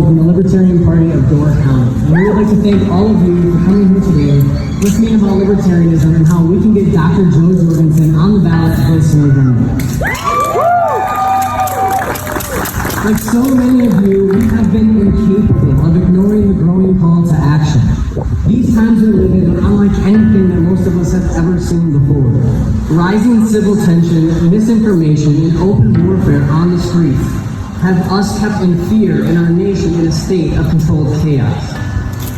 from the Libertarian Party of Wisconsin. And we would like to thank all of you for coming here today, listening about libertarianism and how we can get Dr. Joe Jorgensen on the ballot this November. Like so many of you, we have been incapable of ignoring the growing call to action. These times we live in are unlike anything that most of us have ever seen before. Rising civil tension, misinformation, and open warfare on the streets have us kept in fear and our nation in a state of controlled chaos.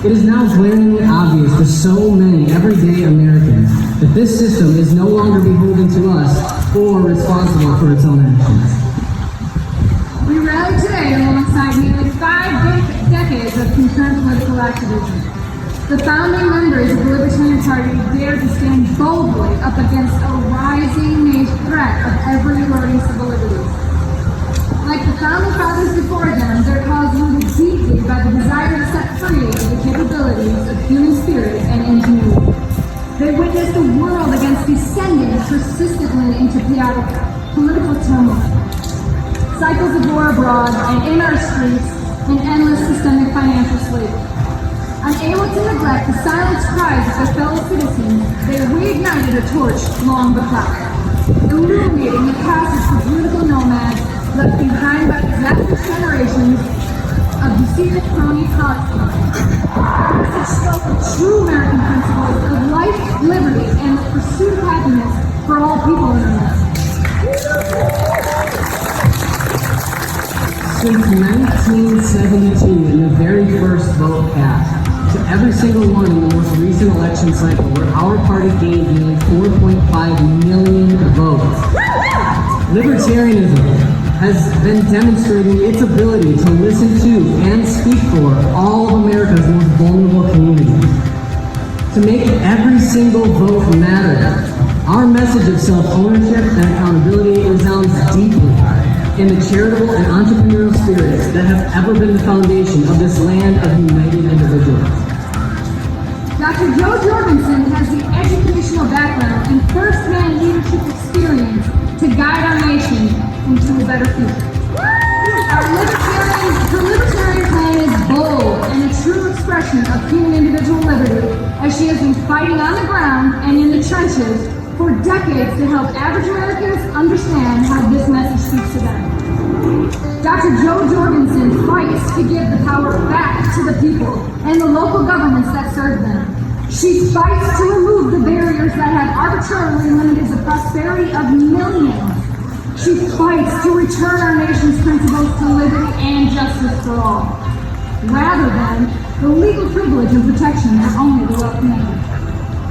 It is now glaringly obvious to so many everyday Americans that this system is no longer beholden to us or responsible for its own actions. We rally today alongside nearly 5 decades of concurrent political activism. The founding members of the Libertarian Party dare to stand boldly up against a rising threat of ever-eroding civil liberties. Like the founding fathers before them, their cause rooted deeply by the desire to set free the capabilities of human spirit and ingenuity. They witnessed the world against descending persistently into chaotic political turmoil. Cycles of war abroad and in our streets, and endless systemic financial slavery. Unable to neglect the silent cries of their fellow citizens, they reignited a torch long behind, illuminating the passage for political nomads left behind by disastrous generations of deceived crony politics. This spoke of true American principles of life, liberty, and the pursuit of happiness for all people in America. Since 1972, in the very first vote cast, to every single one in the most recent election cycle where our party gained nearly 4.5 million votes. Libertarianism has been demonstrating its ability to listen to and speak for all of America's most vulnerable communities. To make every single vote matter, our message of self-ownership and accountability resounds deeply in the charitable and entrepreneurial spirits that have ever been the foundation of this land of united individuals. Dr. Joe Jorgensen has the educational background and first-hand leadership experience to guide our nation into a better future. Her libertarian plan is bold and a true expression of human individual liberty, as she has been fighting on the ground and in the trenches for decades to help average Americans understand how this message speaks to them. Dr. Joe Jorgensen fights to give the power back to the people and the local governments that serve them. She fights to remove the barriers that have arbitrarily limited the prosperity of millions. She fights to return our nation's principles to liberty and justice for all, rather than the legal privilege and protection of only the wealthy.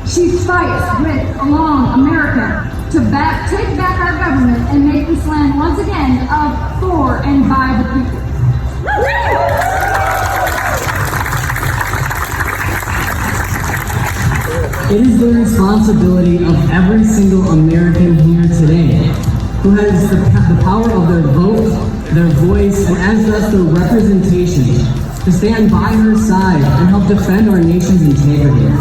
She fights along America to take back our government and make this land once again of, for, and by the people. It is the responsibility of every single American here today who has the power of their vote, their voice, and as does their representation to stand by her side and help defend our nation's integrity.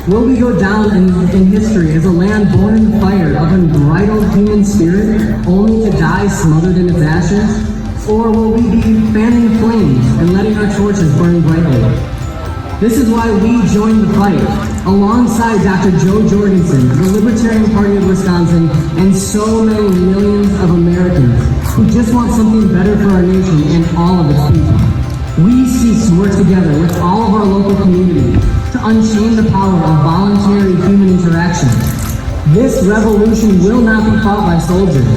Will we go down in history as a land born in the fire of unbridled human spirit, only to die smothered in its ashes? Or will we be fanning flames and letting our torches burn brightly? This is why we joined the fight, alongside Dr. Joe Jorgensen, the Libertarian Party of Wisconsin, and so many millions of Americans who just want something better for our nation and all of its people. We seek to work together with all of our local communities to unchain the power of voluntary human interaction. This revolution will not be fought by soldiers,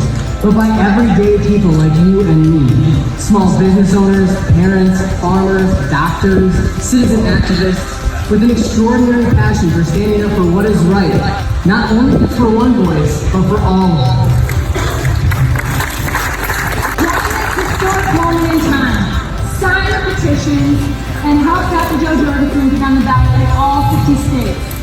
but by everyday people like you and me. Small business owners, parents, farmers, doctors, citizen activists, with an extraordinary passion for standing up for what is right, not only for one voice, but for all. During this historic moment in time, sign the petitions and help Dr. Joe Jorgensen get on the ballot in all 50 states.